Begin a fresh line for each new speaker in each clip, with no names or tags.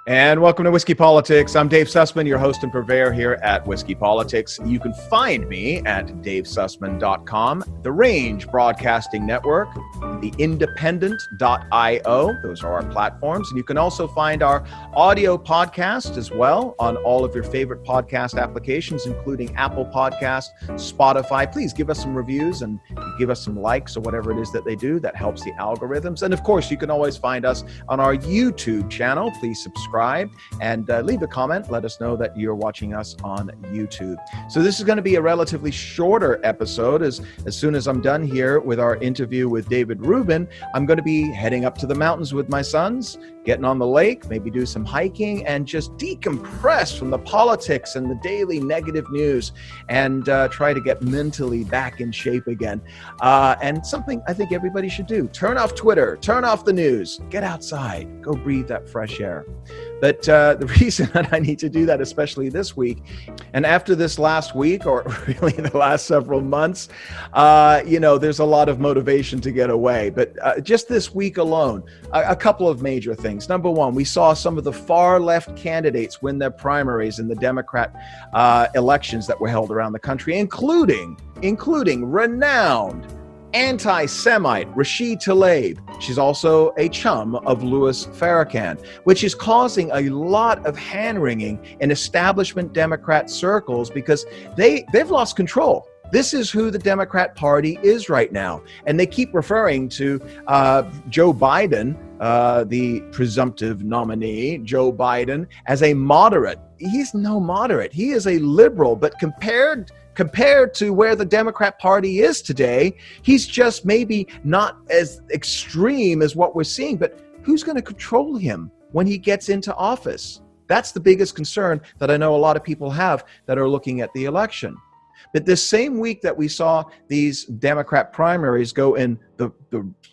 And welcome to Whiskey Politics. I'm Dave Sussman, your host and purveyor here at Whiskey Politics. You can find me at davesussman.com, the Range Broadcasting Network, the Independent.io. Those are our platforms. And you can also find our audio podcast as well on all of your favorite podcast applications, including Apple Podcast, Spotify. Please give us some reviews and give us some likes or whatever it is that they do. That helps the algorithms. And of course, you can always find us on our YouTube channel. Please subscribe and leave a comment. Let us know that you're watching us on YouTube. So this is going to be a relatively shorter episode. As soon as I'm done here with our interview with David Rubin, I'm going to be heading up to the mountains with my sons, getting on the lake, maybe do some hiking, and just decompress from the politics and the daily negative news and try to get mentally back in shape again. And something I think everybody should do. Turn off Twitter, turn off the news, get outside, go breathe that fresh air. But the reason that I need to do that, especially this week, and after this last week, or really the last several months, there's a lot of motivation to get away. But just this week alone, a couple of major things. Number one, we saw some of the far left candidates win their primaries in the Democrat elections that were held around the country, including renowned anti-Semite Rashid Tlaib. She's also a chum of Louis Farrakhan, which is causing a lot of hand-wringing in establishment Democrat circles because they've lost control. This is who the Democrat Party is right now. And they keep referring to Joe Biden, the presumptive nominee, Joe Biden, as a moderate. He's no moderate. He is a liberal, but compared to where the Democrat Party is today, he's just maybe not as extreme as what we're seeing. But who's going to control him when he gets into office? That's the biggest concern that I know a lot of people have that are looking at the election. But this same week that we saw these Democrat primaries go in the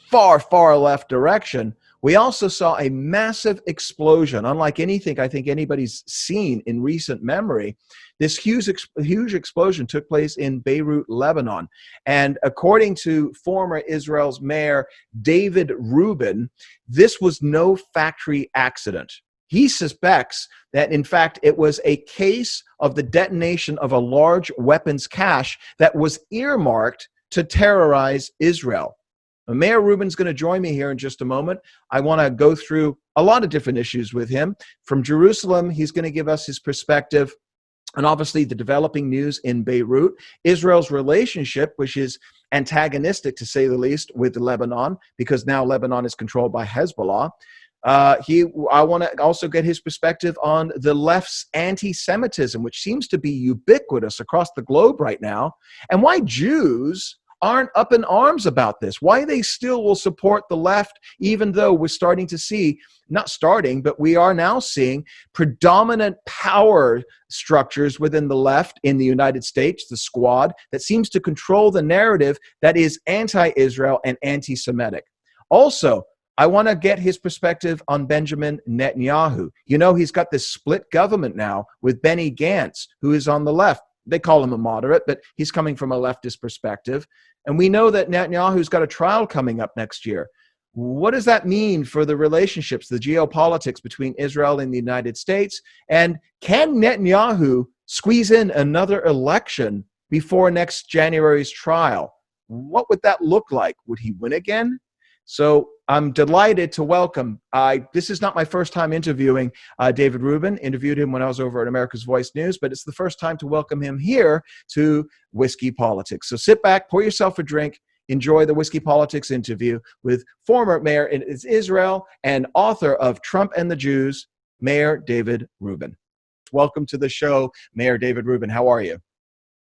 far, far left direction, we also saw a massive explosion, unlike anything I think anybody's seen in recent memory. This huge explosion took place in Beirut, Lebanon. And according to former Israel's mayor, David Rubin, this was no factory accident. He suspects that, in fact, it was a case of the detonation of a large weapons cache that was earmarked to terrorize Israel. Mayor Rubin's going to join me here in just a moment. I want to go through a lot of different issues with him. From Jerusalem, he's going to give us his perspective on obviously the developing news in Beirut, Israel's relationship, which is antagonistic to say the least with Lebanon, because now Lebanon is controlled by Hezbollah. I want to also get his perspective on the left's anti-Semitism, which seems to be ubiquitous across the globe right now, and why Jews aren't up in arms about this, why they still will support the left, even though we're starting to see, but we are now seeing predominant power structures within the left in the United States, the Squad, that seems to control the narrative that is anti-Israel and anti-Semitic. Also, I want to get his perspective on Benjamin Netanyahu. You know, he's got this split government now with Benny Gantz, who is on the left. They call him a moderate, but he's coming from a leftist perspective. And we know that Netanyahu's got a trial coming up next year. What does that mean for the relationships, the geopolitics between Israel and the United States? And can Netanyahu squeeze in another election before next January's trial? What would that look like? Would he win again? So I'm delighted to welcome, this is not my first time interviewing David Rubin. Interviewed him when I was over at America's Voice News, but it's the first time to welcome him here to Whiskey Politics. So sit back, pour yourself a drink, enjoy the Whiskey Politics interview with former mayor in Israel and author of Trump and the Jews, Mayor David Rubin. Welcome to the show, Mayor David Rubin. How are you?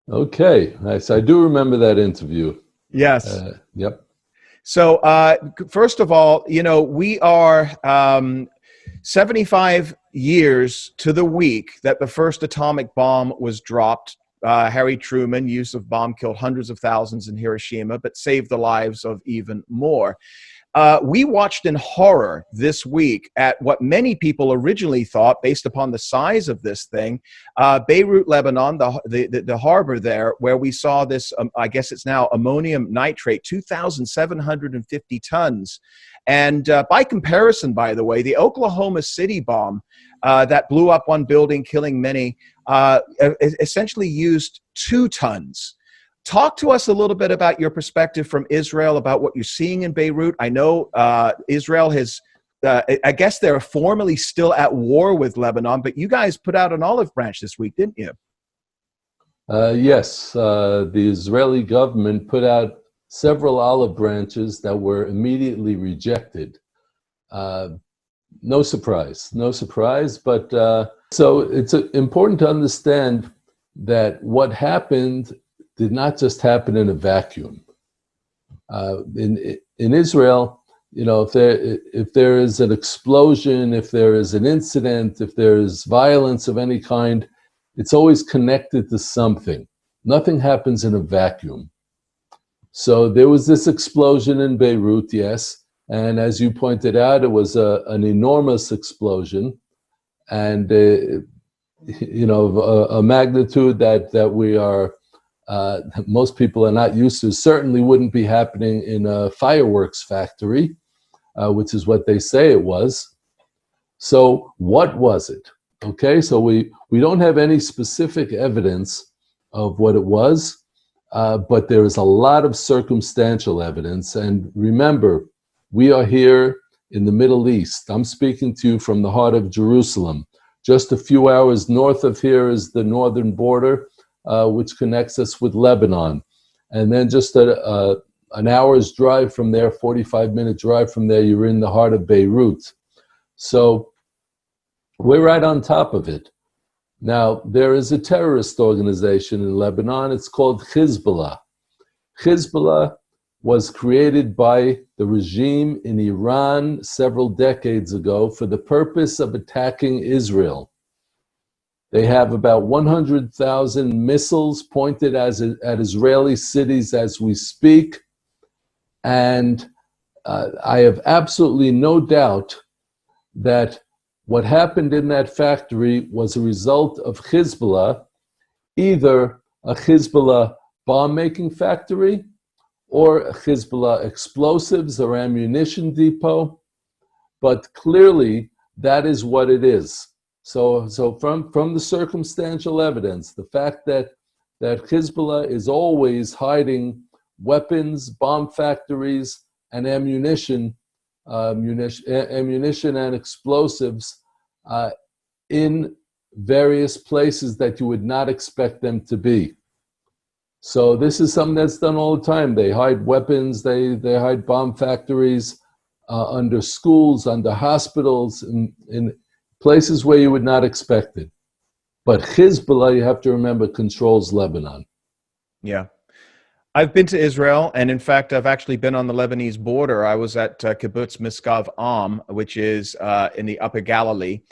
Okay, nice. I do remember that interview.
Yes.
Yep.
So first of all, you know, we are 75 years to the week that the first atomic bomb was dropped. Harry Truman, use of bomb killed hundreds of thousands in Hiroshima, but saved the lives of even more. We watched in horror this week at what many people originally thought, based upon the size of this thing, Beirut, Lebanon, the harbor there, where we saw this, I guess it's now ammonium nitrate, 2,750 tons. And by comparison, by the way, the Oklahoma City bomb that blew up one building, killing many, essentially used 2 tons. Talk to us a little bit about your perspective from Israel, about what you're seeing in Beirut. I know Israel has, I guess they're formally still at war with Lebanon, but you guys put out an olive branch this week, didn't you?
Yes, the Israeli government put out several olive branches that were immediately rejected. No surprise, but so it's important to understand that what happened did not just happen in a vacuum. In Israel, you know, if there is an explosion, if there is an incident, if there is violence of any kind, it's always connected to something. Nothing happens in a vacuum. So there was this explosion in Beirut, yes, and as you pointed out, it was an enormous explosion, and you know, a magnitude that we are. Most people are not used to. Certainly wouldn't be happening in a fireworks factory, which is what they say it was. So what was it? Okay, so we don't have any specific evidence of what it was, but there is a lot of circumstantial evidence. And remember, we are here in the Middle East. I'm speaking to you from the heart of Jerusalem. Just a few hours north of here is the northern border, which connects us with Lebanon. And then just an hour's drive from there, 45-minute drive from there, you're in the heart of Beirut. So we're right on top of it. Now, there is a terrorist organization in Lebanon. It's called Hezbollah. Hezbollah was created by the regime in Iran several decades ago for the purpose of attacking Israel. They have about 100,000 missiles pointed at Israeli cities as we speak. And I have absolutely no doubt that what happened in that factory was a result of Hezbollah, either a Hezbollah bomb-making factory or a Hezbollah explosives or ammunition depot. But clearly, that is what it is. So from the circumstantial evidence, the fact that Hezbollah is always hiding weapons, bomb factories, and ammunition and explosives in various places that you would not expect them to be. So this is something that's done all the time. They hide weapons, they hide bomb factories under schools, under hospitals, in places where you would not expect it. But Hezbollah, you have to remember, controls Lebanon.
Yeah. I've been to Israel, and in fact, I've actually been on the Lebanese border. I was at Kibbutz Miskav Am, which is in the Upper Galilee.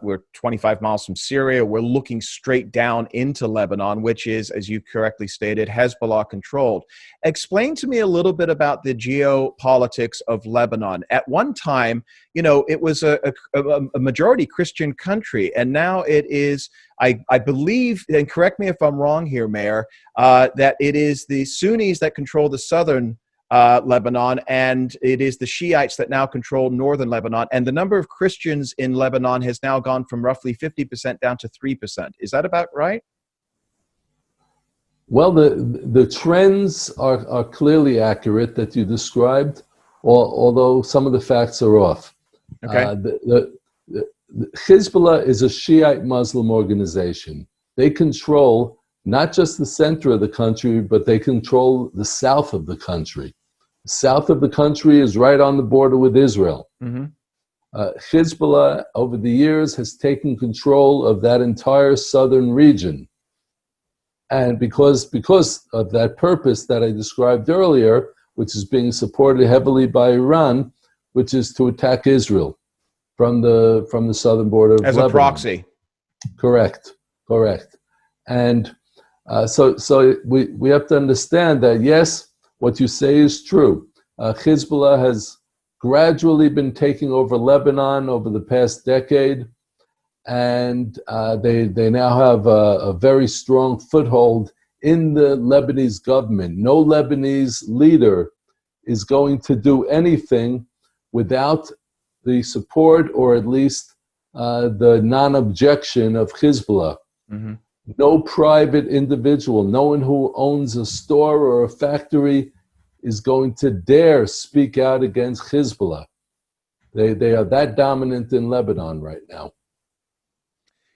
We're 25 miles from Syria. We're looking straight down into Lebanon, which is, as you correctly stated, Hezbollah controlled. Explain to me a little bit about the geopolitics of Lebanon. At one time, you know, it was a majority Christian country, and now it is, I believe, and correct me if I'm wrong here, Mayor, that it is the Sunnis that control the southern Lebanon, and it is the Shiites that now control northern Lebanon. And the number of Christians in Lebanon has now gone from roughly 50% down to 3%. Is that about right?
Well, the trends are clearly accurate that you described, although some of the facts are off.
Okay.
Hezbollah is a Shiite Muslim organization. They control not just the center of the country, but they control the south of the country. The south of the country is right on the border with Israel. Mm-hmm. Hezbollah, over the years, has taken control of that entire southern region. And because of that purpose that I described earlier, which is being supported heavily by Iran, which is to attack Israel from the southern border of Lebanon. As a
proxy.
Correct. And so we have to understand that, yes, what you say is true. Hezbollah has gradually been taking over Lebanon over the past decade, and they now have a very strong foothold in the Lebanese government. No Lebanese leader is going to do anything without the support, or at least the non-objection of Hezbollah.
Mm-hmm.
No private individual, no one who owns a store or a factory is going to dare speak out against Hezbollah. They are that dominant in Lebanon right now.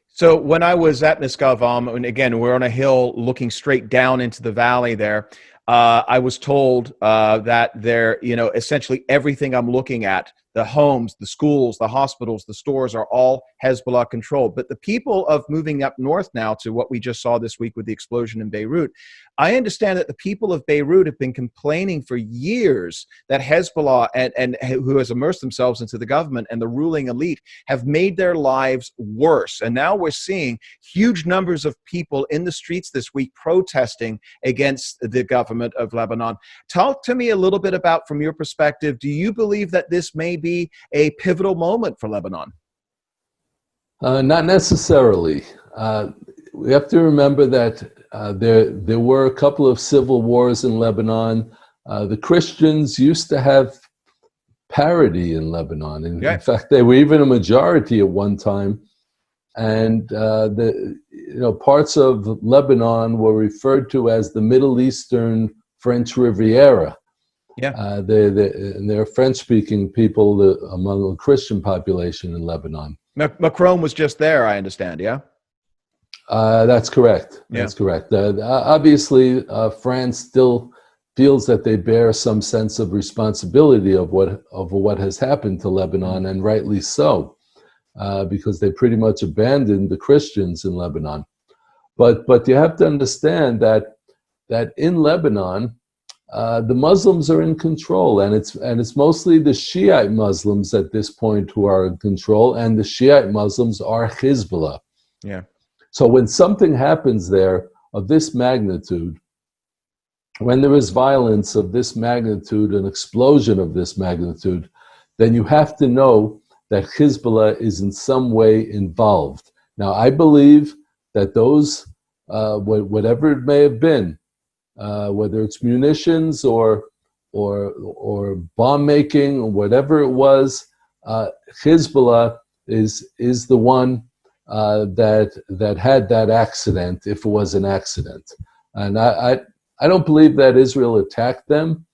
So when I was at Niskavam, and again, we're on a hill looking straight down into the valley there, I was told that there, essentially everything I'm looking at, the homes, the schools, the hospitals, the stores are all Hezbollah controlled. But the people of moving up north now to what we just saw this week with the explosion in Beirut, I understand that the people of Beirut have been complaining for years that Hezbollah and who has immersed themselves into the government and the ruling elite have made their lives worse. And now we're seeing huge numbers of people in the streets this week protesting against the government of Lebanon. Talk to me a little bit about, from your perspective, do you believe that this may be a pivotal moment for Lebanon?
Not necessarily. We have to remember that there were a couple of civil wars in Lebanon. The Christians used to have parity in Lebanon. In fact, they were even a majority at one time. And parts of Lebanon were referred to as the Middle Eastern French Riviera. Yeah, they're French-speaking people among the Christian population in Lebanon.
Macron was just there, I understand. Yeah,
that's correct. That's correct. Obviously, France still feels that they bear some sense of responsibility of what has happened to Lebanon, and rightly so, because they pretty much abandoned the Christians in Lebanon. But you have to understand that in Lebanon, the Muslims are in control, and it's mostly the Shiite Muslims at this point who are in control, and the Shiite Muslims are Hezbollah.
Yeah.
So when something happens there of this magnitude, when there is violence of this magnitude, an explosion of this magnitude, then you have to know that Hezbollah is in some way involved. Now, I believe that those, whatever it may have been, whether it's munitions or bomb making or whatever it was, Hezbollah is the one that had that accident, if it was an accident. And I don't believe that Israel attacked them.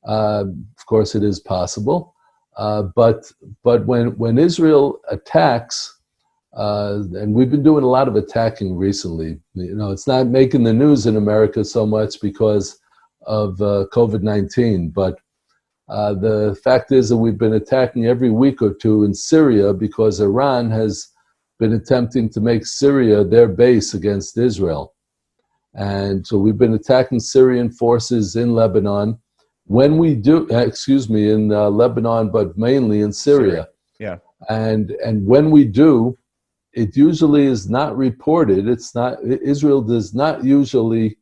Of course, it is possible, but when Israel attacks. And we've been doing a lot of attacking recently. It's not making the news in America so much because of COVID-19, but the fact is that we've been attacking every week or two in Syria because Iran has been attempting to make Syria their base against Israel. And so we've been attacking Syrian forces in Lebanon. When we do, in Lebanon, but mainly in Syria.
Yeah.
And when we do, it usually is not reported. Israel does not usually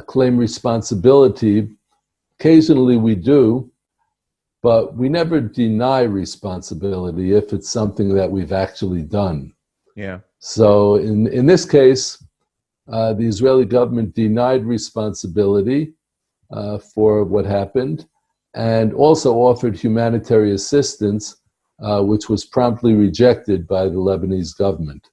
claim responsibility. Occasionally we do, but we never deny responsibility if it's something that we've actually done.
Yeah.
So in this case, the Israeli government denied responsibility for what happened, and also offered humanitarian assistance, which was promptly rejected by the Lebanese government.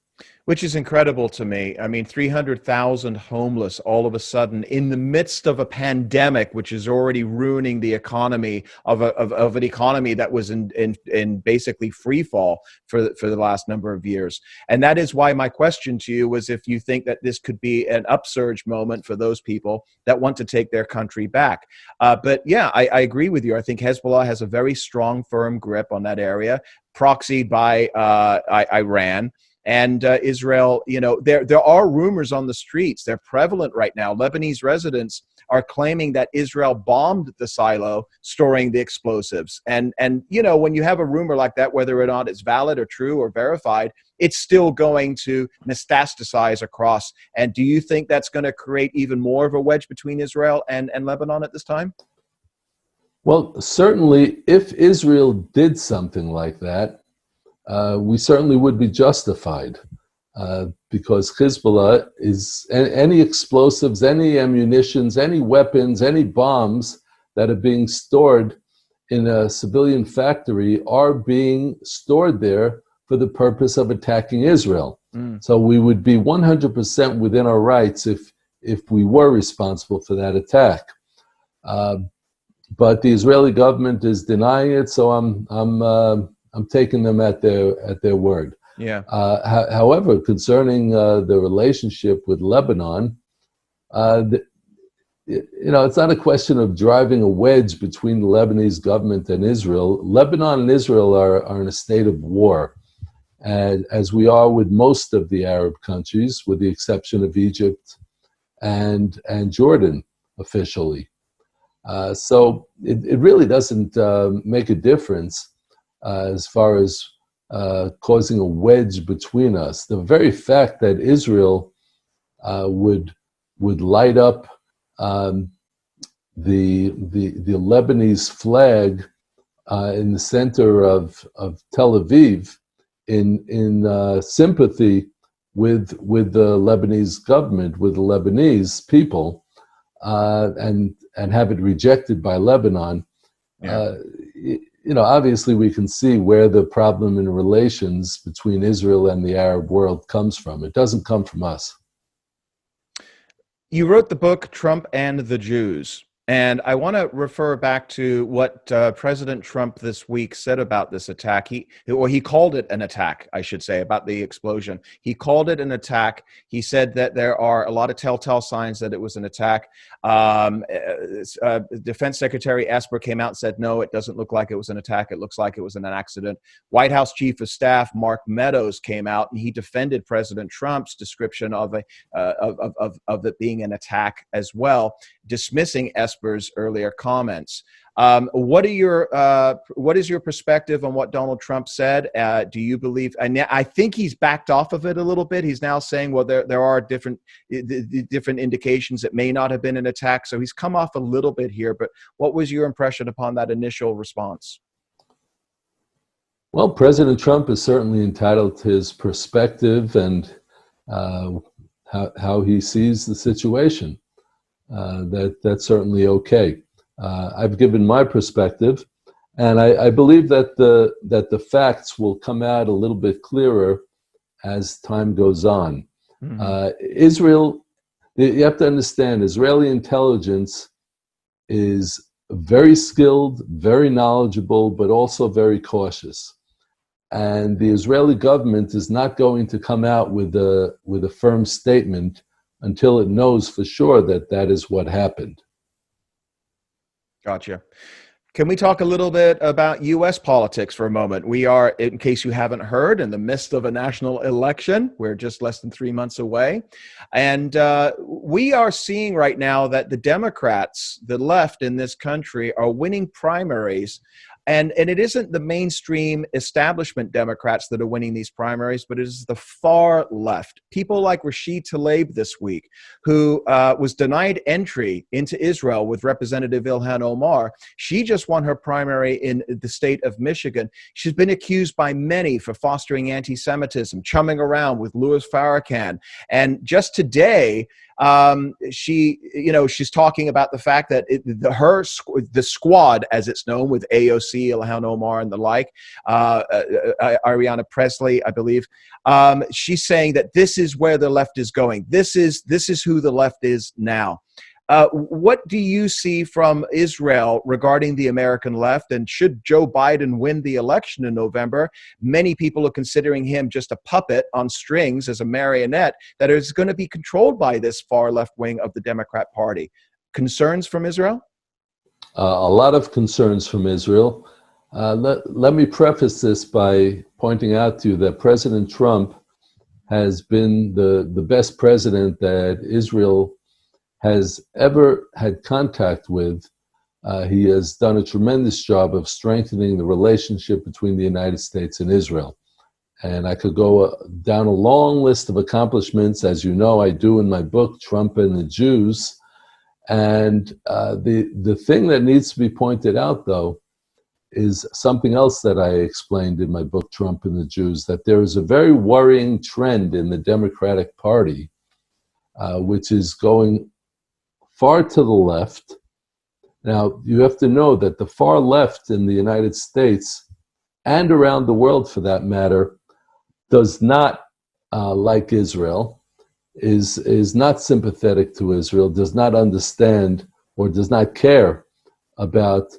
Which is incredible to me. I mean, 300,000 homeless all of a sudden in the midst of a pandemic, which is already ruining the economy of an economy that was in basically free fall for the last number of years. And that is why my question to you was if you think that this could be an upsurge moment for those people that want to take their country back. But yeah, I agree with you. I think Hezbollah has a very strong, firm grip on that area, proxied by Iran. And Israel, there are rumors on the streets. They're prevalent right now. Lebanese residents are claiming that Israel bombed the silo storing the explosives. And when you have a rumor like that, whether or not it's valid or true or verified, it's still going to metastasize across. And do you think that's going to create even more of a wedge between Israel and Lebanon at this time?
Well, certainly, if Israel did something like that, we certainly would be justified, because Hezbollah is any explosives, any ammunitions, any weapons, any bombs that are being stored in a civilian factory are being stored there for the purpose of attacking Israel. So we would be 100% within our rights if we were responsible for that attack. But the Israeli government is denying it, so I'm taking them at their word.
Yeah.
However, concerning the relationship with Lebanon, it's not a question of driving a wedge between the Lebanese government and Israel. Lebanon and Israel are in a state of war, and as we are with most of the Arab countries, with the exception of Egypt and Jordan officially. So it really doesn't make a difference as far as causing a wedge between us. The very fact that Israel would light up the Lebanese flag in the center of Tel Aviv in sympathy with the Lebanese government, with the Lebanese people, and have it rejected by Lebanon.
Yeah.
Obviously we can see where the problem in relations between Israel and the Arab world comes from. It doesn't come from us.
You wrote the book, Trump and the Jews. And I want to refer back to what President Trump this week said about this attack. He called it an attack, I should say, about the explosion. He called it an attack. He said that there are a lot of telltale signs that it was an attack. Defense Secretary Esper came out and said, no, it doesn't look like it was an attack. It looks like it was an accident. White House Chief of Staff Mark Meadows came out and he defended President Trump's description of it being an attack as well, dismissing Esper's earlier comments. What is your perspective on what Donald Trump said? Do you believe? And I think he's backed off of it a little bit. He's now saying, well, there are different indications it may not have been an attack. So he's come off a little bit here. But what was your impression upon that initial response?
Well, President Trump is certainly entitled to his perspective and how he sees the situation. That's certainly okay. I've given my perspective, and I believe that the facts will come out a little bit clearer as time goes on. Mm-hmm. Israel, you have to understand, Israeli intelligence is very skilled, very knowledgeable, but also very cautious. And the Israeli government is not going to come out with a firm statement until it knows for sure that that is what happened.
Gotcha. Can we talk a little bit about U.S. politics for a moment? We are, in case you haven't heard, in the midst of a national election. We're just less than 3 months away. And we are seeing right now that the Democrats, the left in this country, are winning primaries. And it isn't the mainstream establishment Democrats that are winning these primaries, but it is the far left. People like Rashid Tlaib this week, who was denied entry into Israel with Representative Ilhan Omar. She just won her primary in the state of Michigan. She's been accused by many for fostering anti-Semitism, chumming around with Louis Farrakhan. And just today, she's talking about the fact that the squad, as it's known, with AOC, Ilhan Omar, and the like, Ariana Presley, I believe, she's saying that this is where the left is going. This is who the left is now. What do you see from Israel regarding the American left? And should Joe Biden win the election in November, many people are considering him just a puppet on strings as a marionette that is going to be controlled by this far left wing of the Democrat Party. Concerns from Israel?
A lot of concerns from Israel. Let me preface this by pointing out to you that President Trump has been the best president that Israel has ever had contact with. He has done a tremendous job of strengthening the relationship between the United States and Israel. And I could go down a long list of accomplishments, as you know I do in my book, Trump and the Jews. And the thing that needs to be pointed out, though, is something else that I explained in my book, Trump and the Jews, that there is a very worrying trend in the Democratic Party, which is going far to the left. Now, you have to know that the far left in the United States, and around the world for that matter, does not like Israel, is not sympathetic to Israel, does not understand or does not care about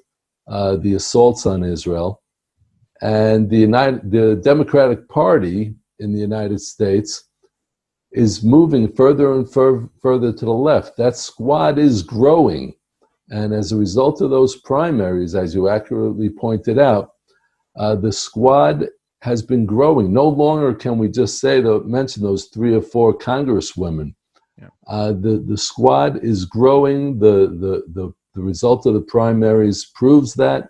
the assaults on Israel. And the Democratic Party in the United States is moving further and further to the left. That squad is growing. And as a result of those primaries, as you accurately pointed out, the squad has been growing. No longer can we just mention those 3 or 4 congresswomen. Yeah. The squad is growing. The result of the primaries proves that.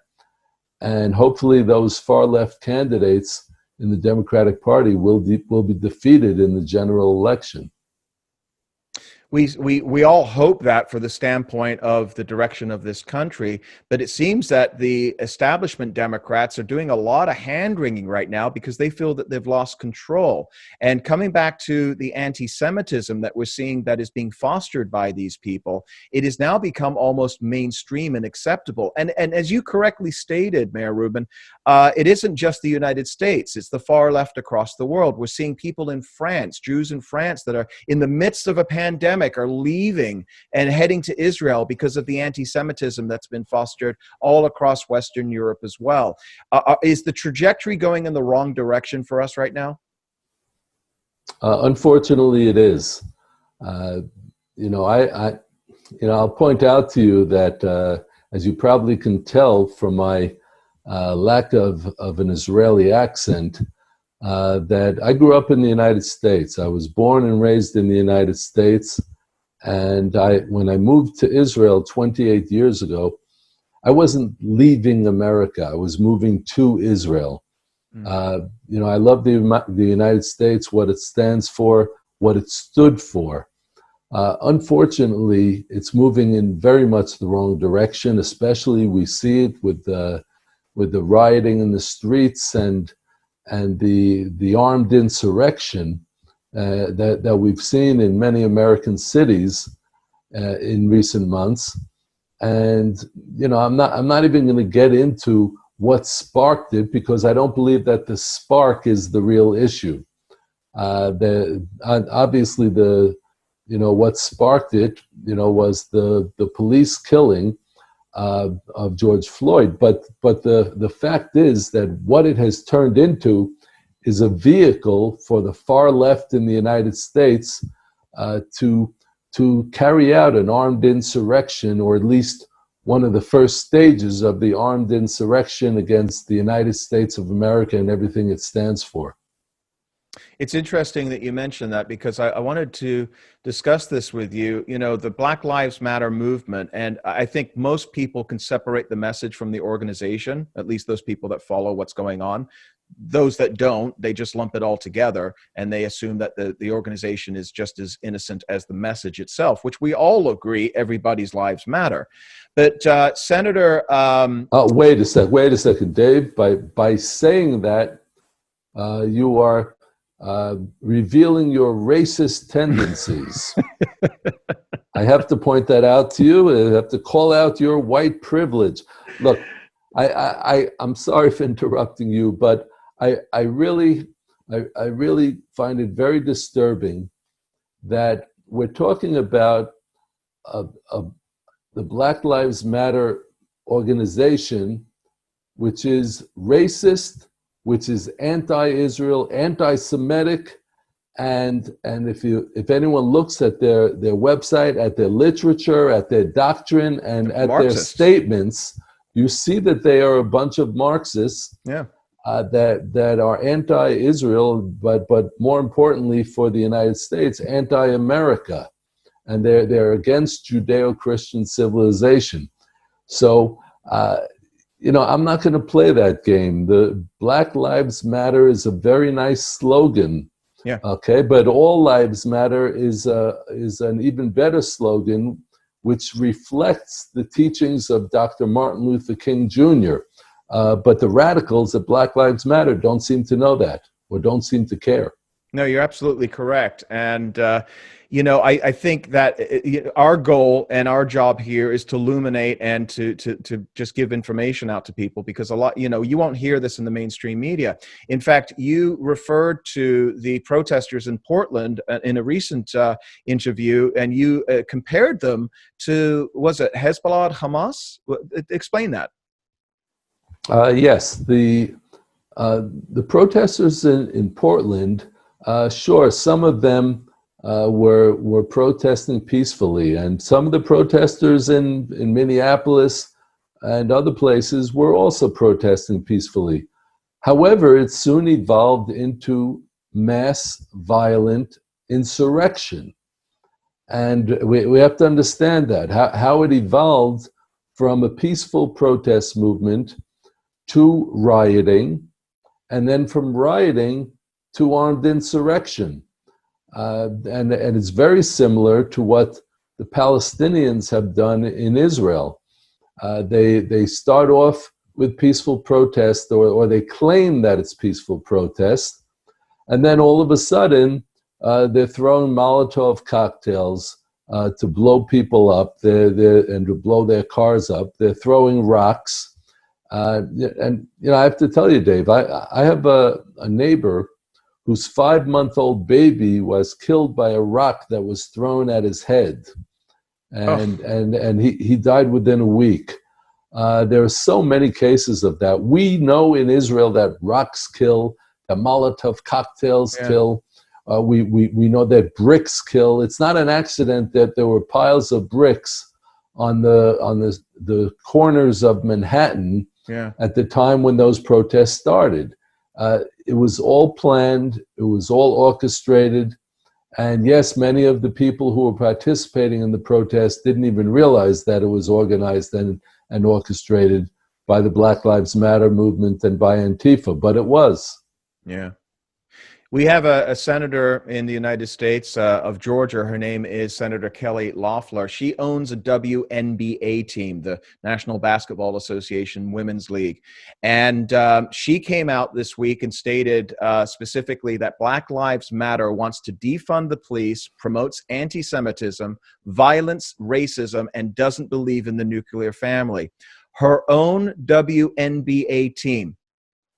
And hopefully those far left candidates in the Democratic Party will be defeated in the general election.
We all hope that for the standpoint of the direction of this country, but it seems that the establishment Democrats are doing a lot of hand-wringing right now because they feel that they've lost control. And coming back to the anti-Semitism that we're seeing that is being fostered by these people, it has now become almost mainstream and acceptable. And as you correctly stated, Mayor Rubin, it isn't just the United States, it's the far left across the world. We're seeing people in France, Jews in France, that are in the midst of a pandemic, are leaving and heading to Israel because of the anti-Semitism that's been fostered all across Western Europe as well. Is the trajectory going in the wrong direction for us right now?
Unfortunately, it is. I'll point out to you that, as you probably can tell from my lack of an Israeli accent, that I grew up in the United States. I was born and raised in the United States. And when I moved to Israel 28 years ago, I wasn't leaving America. I was moving to Israel. I love the United States, what it stands for, what it stood for. Unfortunately, it's moving in very much the wrong direction. Especially we see it with the rioting in the streets and the armed insurrection that we've seen in many American cities in recent months. And I'm not even going to get into what sparked it, because I don't believe that the spark is the real issue. Obviously what sparked it was the police killing of George Floyd, but the fact is that what it has turned into is a vehicle for the far left in the United States to carry out an armed insurrection, or at least one of the first stages of the armed insurrection against the United States of America and everything it stands for.
It's interesting that you mentioned that, because I wanted to discuss this with you. The Black Lives Matter movement, and I think most people can separate the message from the organization, at least those people that follow what's going on. Those that don't, they just lump it all together, and they assume that the organization is just as innocent as the message itself, which we all agree everybody's lives matter. But Senator...
Wait a second, Dave. By saying that, you are revealing your racist tendencies. I have to point that out to you. I have to call out your white privilege. Look, I'm sorry for interrupting you, but I really find it very disturbing that we're talking about the Black Lives Matter organization, which is racist, which is anti-Israel, anti-Semitic, and if anyone looks at their website, at their literature, at their doctrine, and at Marxists. Their statements, you see that they are a bunch of Marxists.
Yeah.
that are anti-Israel, but more importantly for the United States, anti-America, and they're against Judeo-Christian civilization. So, I'm not going to play that game. The Black Lives Matter is a very nice slogan,
Yeah.
okay, but All Lives Matter is an even better slogan, which reflects the teachings of Dr. Martin Luther King Jr. But the radicals at Black Lives Matter don't seem to know that, or don't seem to care.
No, you're absolutely correct. And, I think that our goal and our job here is to illuminate and to just give information out to people, because a lot, you won't hear this in the mainstream media. In fact, you referred to the protesters in Portland in a recent interview, and you compared them to, was it Hezbollah, Hamas? Explain that.
Yes, the protesters in Portland, sure, some of them were protesting peacefully, and some of the protesters in Minneapolis and other places were also protesting peacefully. However, it soon evolved into mass violent insurrection. And we have to understand that, how it evolved from a peaceful protest movement to rioting, and then from rioting to armed insurrection. And it's very similar to what the Palestinians have done in Israel. They start off with peaceful protest, or they claim that it's peaceful protest, and then all of a sudden they're throwing Molotov cocktails to blow people up, and to blow their cars up. They're throwing rocks. And I have to tell you, Dave, I have a neighbor whose 5-month-old baby was killed by a rock that was thrown at his head, and he died within a week. There are so many cases of that. We know in Israel that rocks kill, that Molotov cocktails kill. We know that bricks kill. It's not an accident that there were piles of bricks on the corners of Manhattan at the time when those protests started. It was all planned. It was all orchestrated. And yes, many of the people who were participating in the protest didn't even realize that it was organized and orchestrated by the Black Lives Matter movement and by Antifa, but it was.
Yeah. We have a senator in the United States of Georgia. Her name is Senator Kelly Loeffler. She owns a WNBA team, the National Basketball Association Women's League. And she came out this week and stated specifically that Black Lives Matter wants to defund the police, promotes anti-Semitism, violence, racism, and doesn't believe in the nuclear family. Her own WNBA team,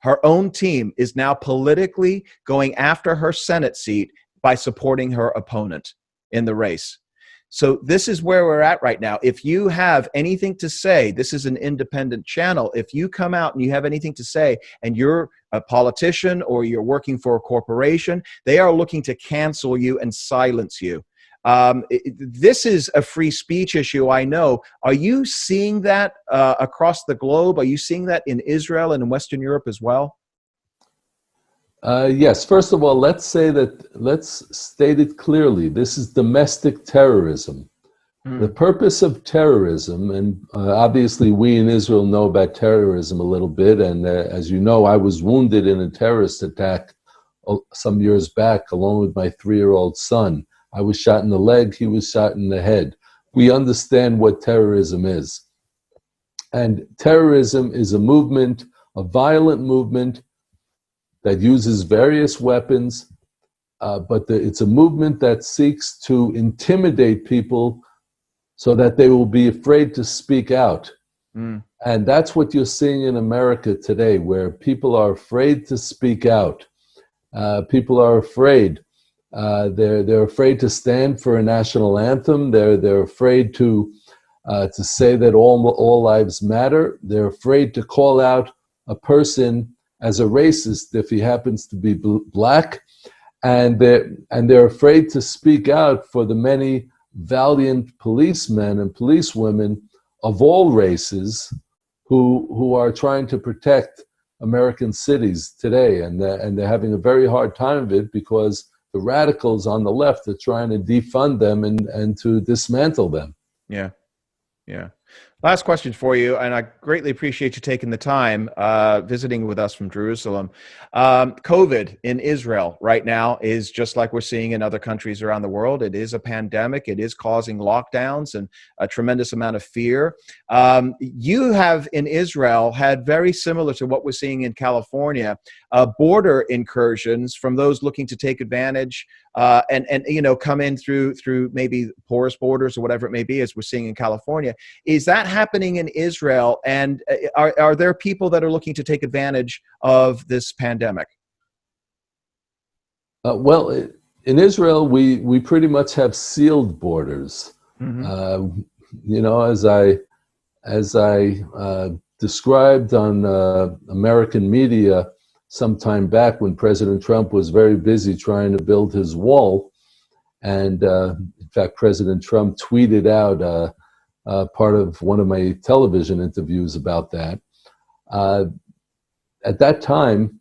her own team, is now politically going after her Senate seat by supporting her opponent in the race. So this is where we're at right now. If you have anything to say, this is an independent channel. If you come out and you have anything to say, and you're a politician or you're working for a corporation, they are looking to cancel you and silence you. This is a free speech issue, I know. Are you seeing that across the globe? Are you seeing that in Israel and in Western Europe as well?
Yes. First of all, let's state it clearly. This is domestic terrorism. The purpose of terrorism, and obviously we in Israel know about terrorism a little bit, and as you know, I was wounded in a terrorist attack some years back along with my 3-year-old son. I was shot in the leg, he was shot in the head. We understand what terrorism is. And terrorism is a movement, a violent movement that uses various weapons, but it's a movement that seeks to intimidate people so that they will be afraid to speak out. And that's what you're seeing in America today, where people are afraid to speak out. People are afraid. They're afraid to stand for a national anthem. They're afraid to say that all lives matter. They're afraid to call out a person as a racist if he happens to be black, and they're afraid to speak out for the many valiant policemen and policewomen of all races who are trying to protect American cities today, and they're having a very hard time of it because the radicals on the left are trying to defund them and to dismantle them.
Yeah. Yeah. Last question for you, and I greatly appreciate you taking the time visiting with us from Jerusalem. COVID in Israel right now is just like we're seeing in other countries around the world. It is a pandemic. It is causing lockdowns and a tremendous amount of fear. You have in Israel had very similar to what we're seeing in California, border incursions from those looking to take advantage and come in through maybe porous borders or whatever it may be, as we're seeing in California. Is that happening in Israel? And are there people that are looking to take advantage of this pandemic?
Well, in Israel, we pretty much have sealed borders.
Mm-hmm.
As I described on American media some time back when President Trump was very busy trying to build his wall, and in fact, President Trump tweeted out part of one of my television interviews about that. At that time,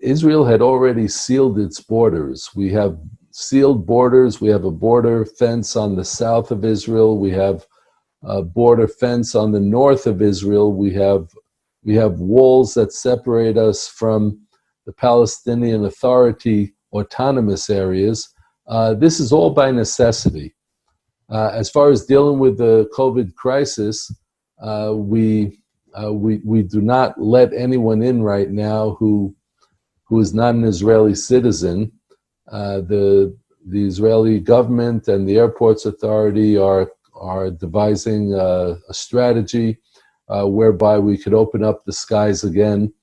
Israel had already sealed its borders. We have sealed borders. We have a border fence on the south of Israel. We have a border fence on the north of Israel. We have walls that separate us from the Palestinian Authority autonomous areas. This is all by necessity. As far as dealing with the COVID crisis, we do not let anyone in right now who is not an Israeli citizen. The Israeli government and the airports authority are devising a strategy whereby we could open up the skies again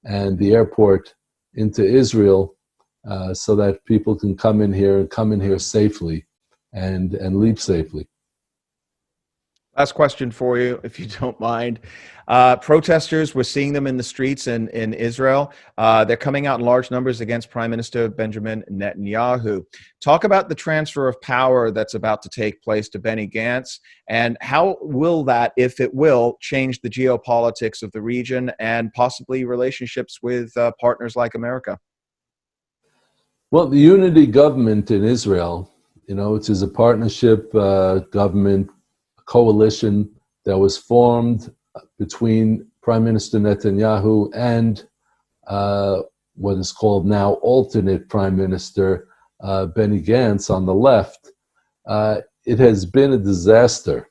and the airport into Israel so that people can come in here safely and leave safely.
Last question for you, if you don't mind. Protesters, we're seeing them in the streets in Israel. They're coming out in large numbers against Prime Minister Benjamin Netanyahu. Talk about the transfer of power that's about to take place to Benny Gantz, and how will that, if it will, change the geopolitics of the region and possibly relationships with partners like America?
Well, the unity government in Israel, which is a partnership government coalition that was formed between Prime Minister Netanyahu and what is called now alternate Prime Minister Benny Gantz on the left. It has been a disaster.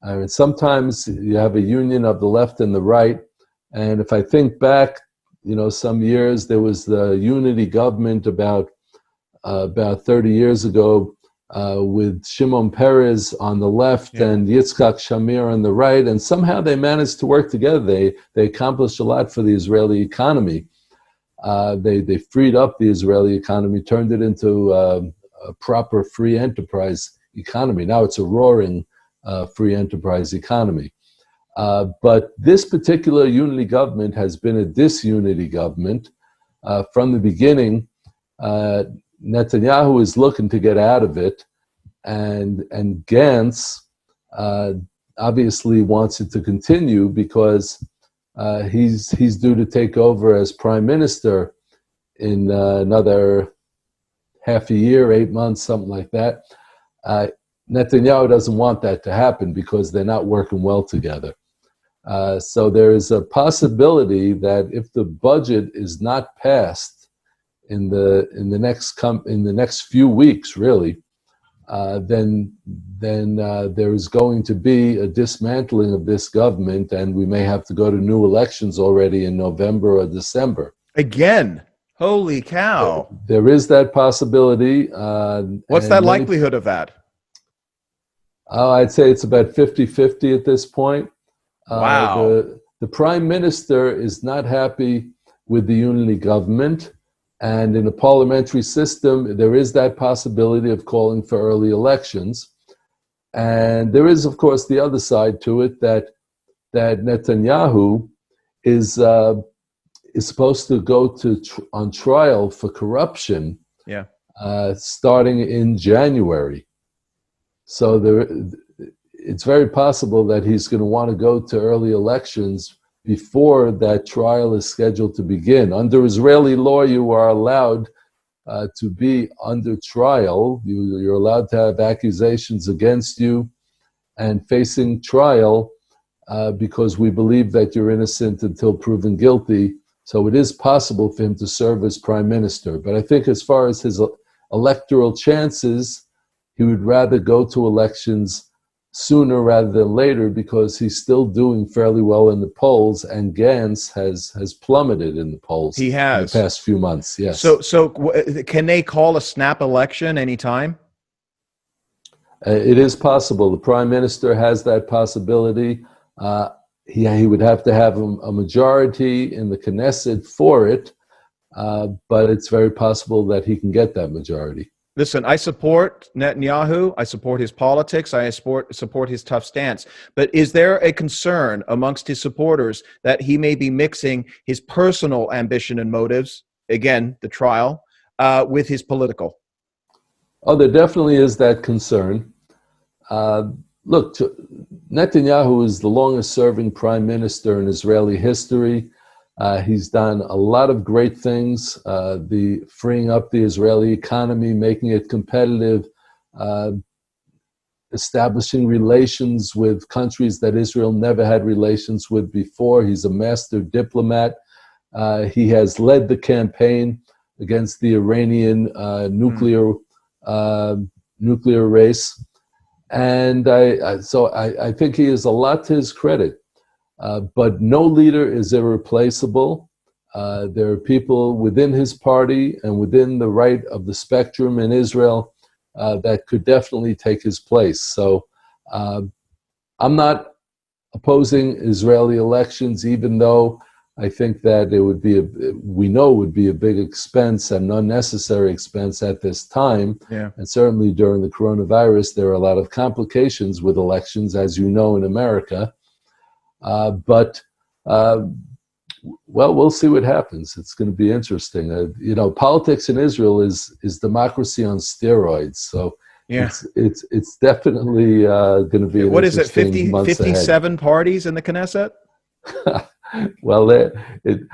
I mean, sometimes you have a union of the left and the right, and if I think back, some years there was the unity government about 30 years ago, with Shimon Peres on the left and Yitzhak Shamir on the right, and somehow they managed to work together. They accomplished a lot for the Israeli economy. They freed up the Israeli economy, turned it into a proper free enterprise economy. Now it's a roaring free enterprise economy. But this particular unity government has been a disunity government from the beginning. Netanyahu is looking to get out of it, and Gantz obviously wants it to continue because he's due to take over as prime minister in another half a year, 8 months, something like that. Netanyahu doesn't want that to happen because they're not working well together. So there is a possibility that if the budget is not passed in the next few weeks, really, then there is going to be a dismantling of this government, and we may have to go to new elections already in November or December.
Again, holy cow!
There is that possibility.
What's that likelihood of that?
I'd say it's about 50-50 at this point.
Wow.
The prime minister is not happy with the unity government. And in a parliamentary system, there is that possibility of calling for early elections. And there is, of course, the other side to it, that Netanyahu is supposed to go on trial for corruption starting in January. So it's very possible that he's going to want to go to early elections before that trial is scheduled to begin. Under Israeli law, you are allowed to be under trial. You're allowed to have accusations against you and facing trial because we believe that you're innocent until proven guilty. So it is possible for him to serve as prime minister. But I think as far as his electoral chances, he would rather go to elections sooner rather than later because he's still doing fairly well in the polls, and Gantz has plummeted in the polls.
He has.
In the past few months, yes.
So can they call a snap election anytime?
It is possible. The prime minister has that possibility. He would have to have a majority in the Knesset for it, but it's very possible that he can get that majority.
Listen, I support Netanyahu. I support his politics. I support his tough stance. But is there a concern amongst his supporters that he may be mixing his personal ambition and motives, again, the trial, with his political?
Oh, there definitely is that concern. Look, Netanyahu is the longest-serving prime minister in Israeli history. He's done a lot of great things, freeing up the Israeli economy, making it competitive, establishing relations with countries that Israel never had relations with before. He's a master diplomat. He has led the campaign against the Iranian nuclear race. And I think he has a lot to his credit. But no leader is irreplaceable. There are people within his party and within the right of the spectrum in Israel that could definitely take his place. So I'm not opposing Israeli elections, even though I think that it would be a big expense and unnecessary expense at this time.
Yeah. And
certainly during the coronavirus, there are a lot of complications with elections, as you know, in America. But we'll see what happens. It's going to be interesting. Politics in Israel is democracy on steroids. So
yeah,
it's definitely going to be an
what is it? 57
ahead.
Parties in the Knesset?
Well,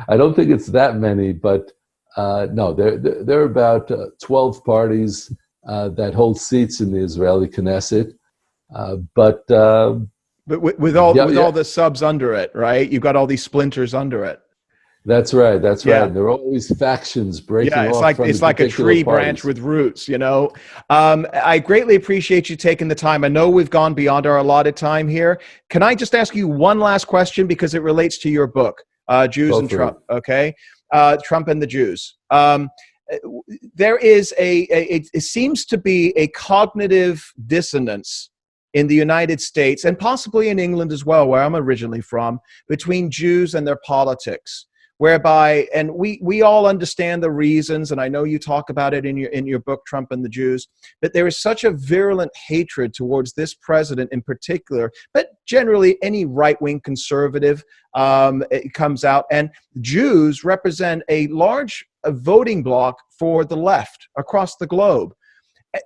I don't think it's that many, but no, there are about 12 parties that hold seats in the Israeli Knesset, but
with all the subs under it, right? You've got all these splinters under it.
That's right. That's right. There are always factions breaking off.
It's like a tree branch with roots, I greatly appreciate you taking the time. I know we've gone beyond our allotted time here. Can I just ask you one last question because it relates to your book, Jews and Trump? Okay, Trump and the Jews. There is it seems to be a cognitive dissonance in the United States and possibly in England as well, where I'm originally from, between Jews and their politics. Whereby, and we all understand the reasons, and I know you talk about it in your book, Trump and the Jews, but there is such a virulent hatred towards this president in particular, but generally any right-wing conservative it comes out, and Jews represent a large voting bloc for the left across the globe.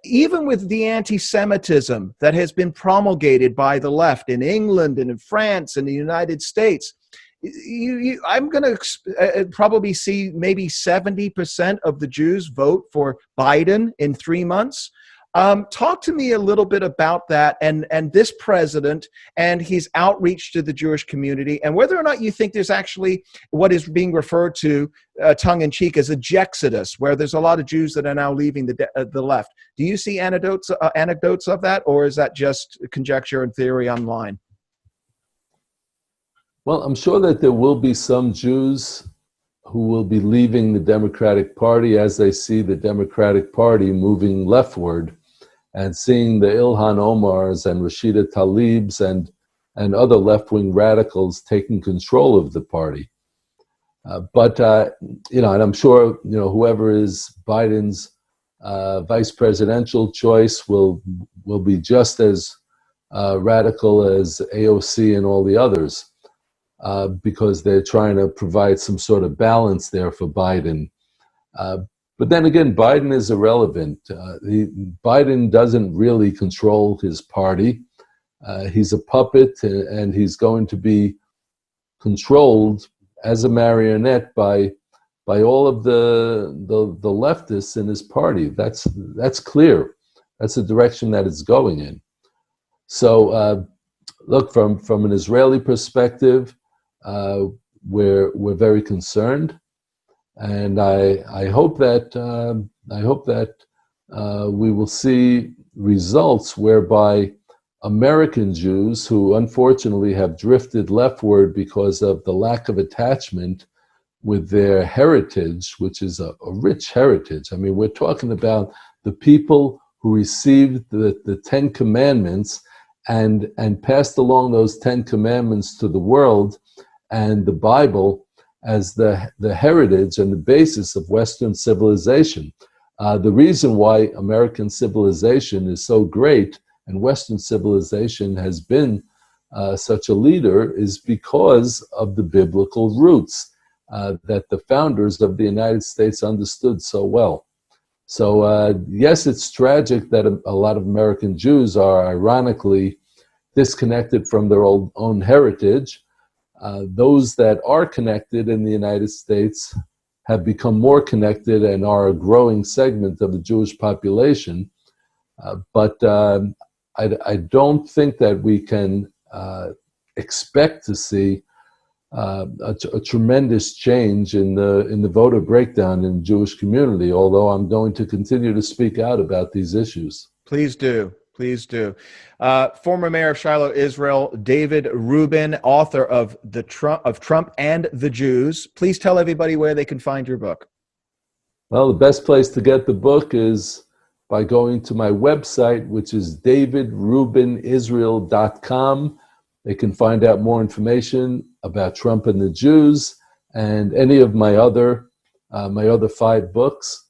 Even with the anti-Semitism that has been promulgated by the left in England and in France and the United States, I'm going to probably see maybe 70% of the Jews vote for Biden in 3 months. Talk to me a little bit about that and this president and his outreach to the Jewish community, and whether or not you think there's actually what is being referred to tongue-in-cheek as a Jexodus, where there's a lot of Jews that are now leaving the left. Do you see anecdotes of that, or is that just conjecture and theory online?
Well, I'm sure that there will be some Jews who will be leaving the Democratic Party as they see the Democratic Party moving leftward and seeing the Ilhan Omars and Rashida Tlaibs and other left-wing radicals taking control of the party. But and I'm sure, whoever is Biden's vice presidential choice will be just as radical as AOC and all the others. Because they're trying to provide some sort of balance there for Biden. But then again, Biden is irrelevant. Biden doesn't really control his party. He's a puppet, and he's going to be controlled as a marionette by all of the leftists in his party. That's clear. That's the direction that it's going in. So look, from an Israeli perspective, we're very concerned, and I hope that we will see results whereby American Jews, who unfortunately have drifted leftward because of the lack of attachment with their heritage, which is a rich heritage. I mean, we're talking about the people who received the Ten Commandments and passed along those Ten Commandments to the world and the Bible as the heritage and the basis of Western civilization. The reason why American civilization is so great and Western civilization has been such a leader is because of the biblical roots that the founders of the United States understood so well. So yes, it's tragic that a lot of American Jews are ironically disconnected from their own heritage. Those that are connected in the United States have become more connected and are a growing segment of the Jewish population. But I don't think that we can expect to see a tremendous change in the voter breakdown in the Jewish community, although I'm going to continue to speak out about these issues.
Please do. Please do. Former Mayor of Shiloh, Israel, David Rubin, author of Trump and the Jews. Please tell everybody where they can find your book.
Well, the best place to get the book is by going to my website, which is davidrubinisrael.com. They can find out more information about Trump and the Jews and any of my other 5 books.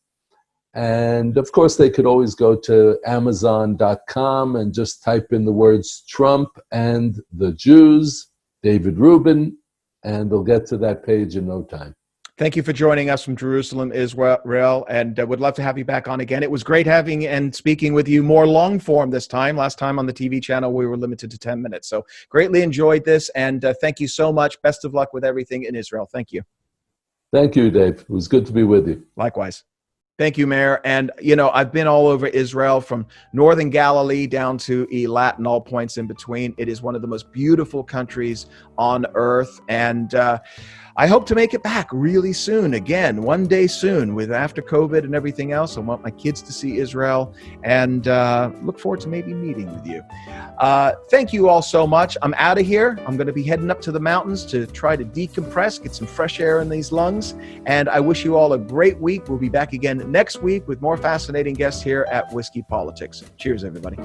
And of course, they could always go to amazon.com and just type in the words Trump and the Jews, David Rubin, and they'll get to that page in no time.
Thank you for joining us from Jerusalem, Israel, and would love to have you back on again. It was great having and speaking with you more long form this time. Last time on the TV channel, we were limited to 10 minutes. So greatly enjoyed this, and thank you so much. Best of luck with everything in Israel. Thank you.
Thank you, Dave. It was good to be with you.
Likewise. Thank you, Mayor. And, you know, I've been all over Israel from northern Galilee down to Eilat and all points in between. It is one of the most beautiful countries on earth. And I hope to make it back really soon, again, one day soon, with after COVID and everything else. I want my kids to see Israel and look forward to maybe meeting with you. Thank you all so much. I'm out of here. I'm going to be heading up to the mountains to try to decompress, get some fresh air in these lungs. And I wish you all a great week. We'll be back again next week with more fascinating guests here at Whiskey Politics. Cheers, everybody.